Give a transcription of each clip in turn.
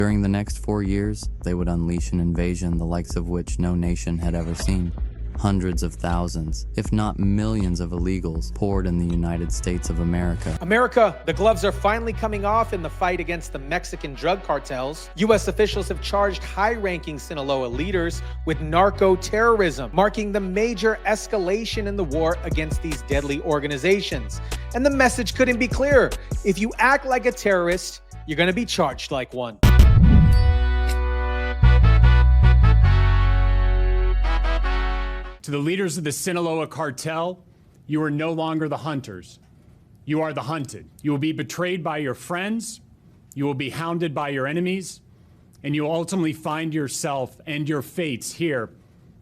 During the next 4 years, they would unleash an invasion the likes of which no nation had ever seen. Hundreds of thousands, if not millions of illegals poured in the United States of America. America, the gloves are finally coming off in the fight against the Mexican drug cartels. U.S. officials have charged high-ranking Sinaloa leaders with narco-terrorism, marking the major escalation in the war against these deadly organizations. And the message couldn't be clearer. If you act like a terrorist, you're going to be charged like one. To the leaders of the Sinaloa Cartel, you are no longer the hunters. You are the hunted. You will be betrayed by your friends, you will be hounded by your enemies, and you will ultimately find yourself and your fates here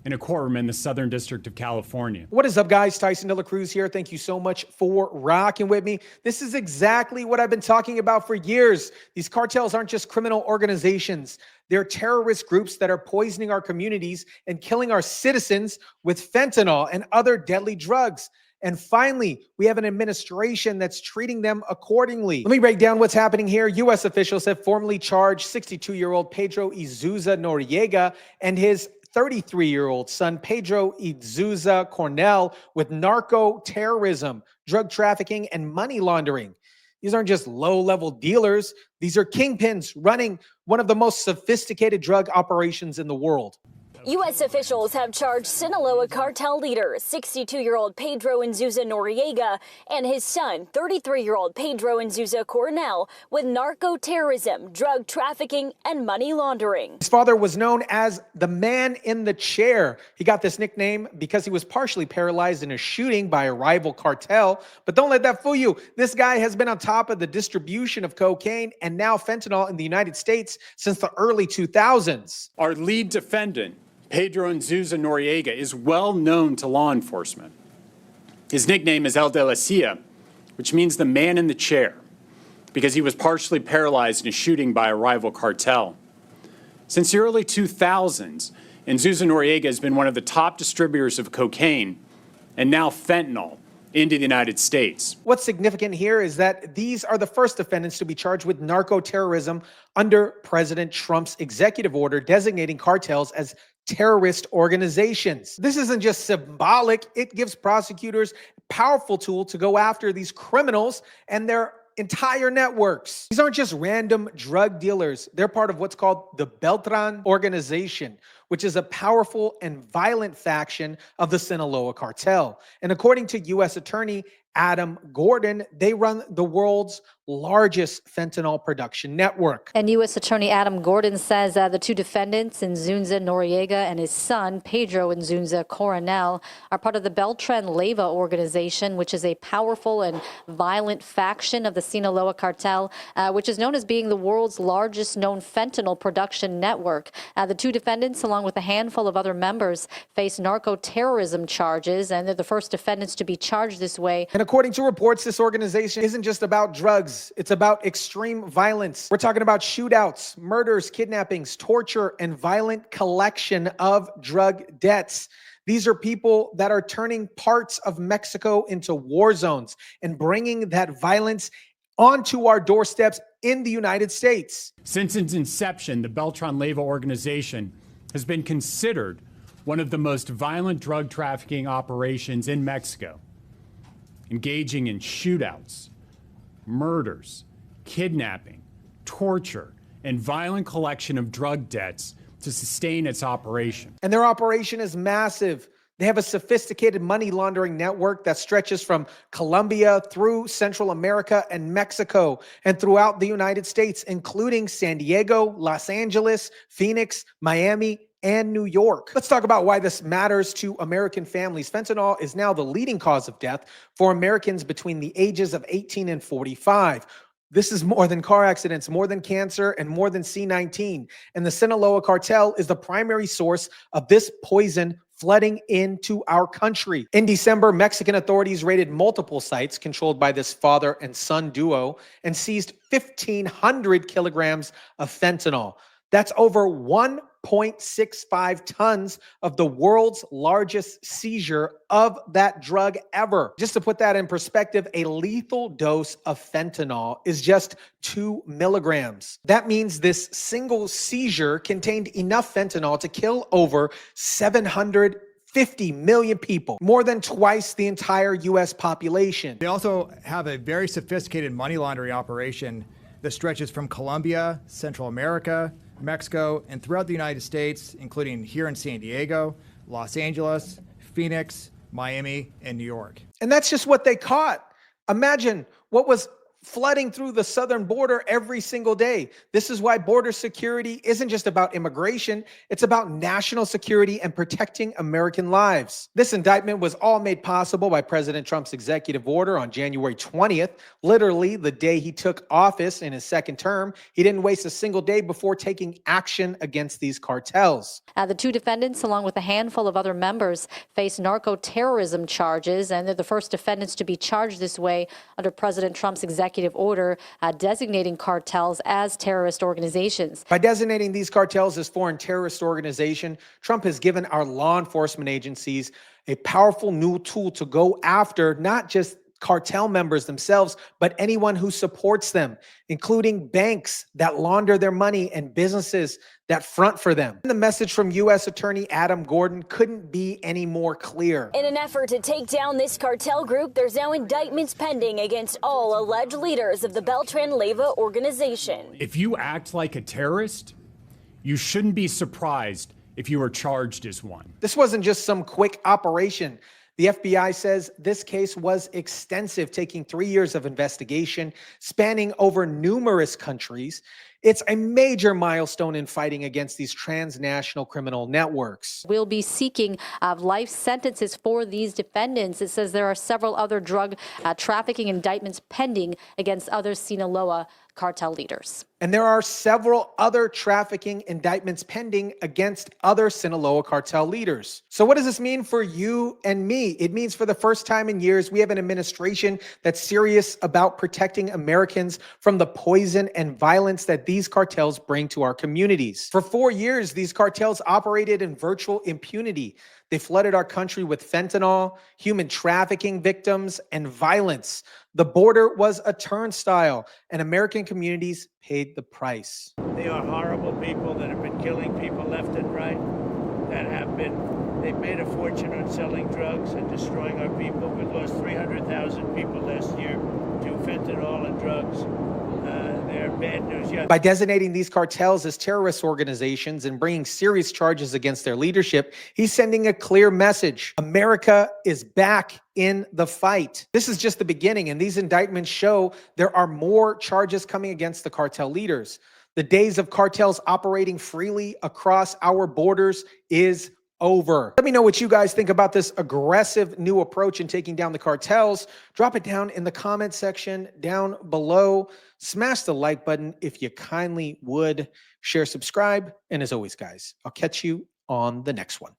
in a courtroom in the Southern District of California. What is up, guys? Tyson De La Cruz here. Thank you so much for rocking with me. This is exactly what I've been talking about for years. These cartels aren't just criminal organizations. They're terrorist groups that are poisoning our communities and killing our citizens with fentanyl and other deadly drugs. And finally, we have an administration that's treating them accordingly. Let me break down what's happening here. U.S. officials have formally charged 62-year-old Pedro Inzunza Noriega and his 33-year-old son, Pedro Inzunza Coronel, with narco-terrorism, drug trafficking, and money laundering. These aren't just low-level dealers. These are kingpins running one of the most sophisticated drug operations in the world. U.S. officials have charged Sinaloa Cartel leader, 62-year-old Pedro Inzunza Noriega, and his son, 33-year-old Pedro Inzunza Coronel, with narco-terrorism, drug trafficking, and money laundering. His father was known as the man in the chair. He got this nickname because he was partially paralyzed in a shooting by a rival cartel. But don't let that fool you. This guy has been on top of the distribution of cocaine and now fentanyl in the United States since the early 2000s. Our lead defendant, Pedro Inzunza Noriega, is well known to law enforcement. His nickname is El de la Silla, which means the man in the chair, because he was partially paralyzed in a shooting by a rival cartel. Since the early 2000s, Inzunza Noriega has been one of the top distributors of cocaine and now fentanyl into the United States. What's significant here is that these are the first defendants to be charged with narco-terrorism under President Trump's executive order designating cartels as terrorist organizations. This isn't just symbolic. It gives prosecutors a powerful tool to go after these criminals and their entire networks. These aren't just random drug dealers. They're part of what's called the Beltrán Organization, which is a powerful and violent faction of the Sinaloa Cartel. And according to U.S. Attorney Adam Gordon, they run the world's largest fentanyl production network. And U.S. Attorney Adam Gordon says the two defendants, Inzunza Noriega and his son, Pedro Inzunza Coronel, are part of the Beltrán Leyva Organization, which is a powerful and violent faction of the Sinaloa Cartel, which is known as being the world's largest known fentanyl production network. The two defendants, along with a handful of other members, face narco-terrorism charges, and they're the first defendants to be charged this way. And according to reports, this organization isn't just about drugs. It's about extreme violence. We're talking about shootouts, murders, kidnappings, torture, and violent collection of drug debts. These are people that are turning parts of Mexico into war zones and bringing that violence onto our doorsteps in the United States. Since its inception, the Beltrán Leyva Organization has been considered one of the most violent drug trafficking operations in Mexico, engaging in shootouts, murders, kidnapping, torture, and violent collection of drug debts to sustain its operation. And their operation is massive. They have a sophisticated money laundering network that stretches from Colombia through Central America and Mexico and throughout the United States, including San Diego, Los Angeles, Phoenix, Miami, and New York. Let's talk about why this matters to American families. Fentanyl is now the leading cause of death for Americans between the ages of 18 and 45. This is more than car accidents, more than cancer, and more than C-19. And the Sinaloa Cartel is the primary source of this poison flooding into our country. In December, Mexican authorities raided multiple sites controlled by this father and son duo and seized 1,500 kilograms of fentanyl. That's over 1.65 tons of the world's largest seizure of that drug ever. Just to put that in perspective, a lethal dose of fentanyl is just 2 milligrams. That means this single seizure contained enough fentanyl to kill over 750 million people, more than twice the entire U.S. population. They also have a very sophisticated money laundering operation that stretches from Colombia, Central America, Mexico, and throughout the United States, including here in San Diego, Los Angeles, Phoenix, Miami, and New York. And that's just what they caught. Imagine what was flooding through the southern border every single day. This is why border security isn't just about immigration, it's about national security and protecting American lives. This indictment was all made possible by President Trump's executive order on January 20th, literally the day he took office in his second term. He didn't waste a single day before taking action against these cartels. The two defendants, along with a handful of other members, face narco-terrorism charges, and they're the first defendants to be charged this way under President Trump's executive order designating cartels as terrorist organizations. By designating these cartels as foreign terrorist organization, Trump has given our law enforcement agencies a powerful new tool to go after not just cartel members themselves, but anyone who supports them, including banks that launder their money and businesses that front for them. The message from U.S. Attorney Adam Gordon couldn't be any more clear. In an effort to take down this cartel group, there's now indictments pending against all alleged leaders of the Beltrán Leyva Organization. If you act like a terrorist, you shouldn't be surprised if you are charged as one. This wasn't just some quick operation. The FBI says this case was extensive, taking 3 years of investigation, spanning over numerous countries. It's a major milestone in fighting against these transnational criminal networks. We'll be seeking life sentences for these defendants. It says there are several other drug trafficking indictments pending against other Sinaloa cartel leaders. And there are several other trafficking indictments pending against other Sinaloa cartel leaders. So what does this mean for you and me? It means for the first time in years, we have an administration that's serious about protecting Americans from the poison and violence that these cartels bring to our communities. For 4 years, these cartels operated in virtual impunity. They flooded our country with fentanyl, human trafficking victims, and violence. The border was a turnstile, and American communities paid the price. They are horrible people that have been killing people left and right, they've made a fortune on selling drugs and destroying our people. We lost 300,000 people last year to fentanyl and drugs. They're bad news. Yeah. By designating these cartels as terrorist organizations and bringing serious charges against their leadership, he's sending a clear message. America is back in the fight. This is just the beginning, and these indictments show there are more charges coming against the cartel leaders. The days of cartels operating freely across our borders is over. Let me know what you guys think about this aggressive new approach in taking down the cartels. Drop it down in the comment section down below. Smash the like button if you kindly would. Share, subscribe, and as always, guys, I'll catch you on the next one.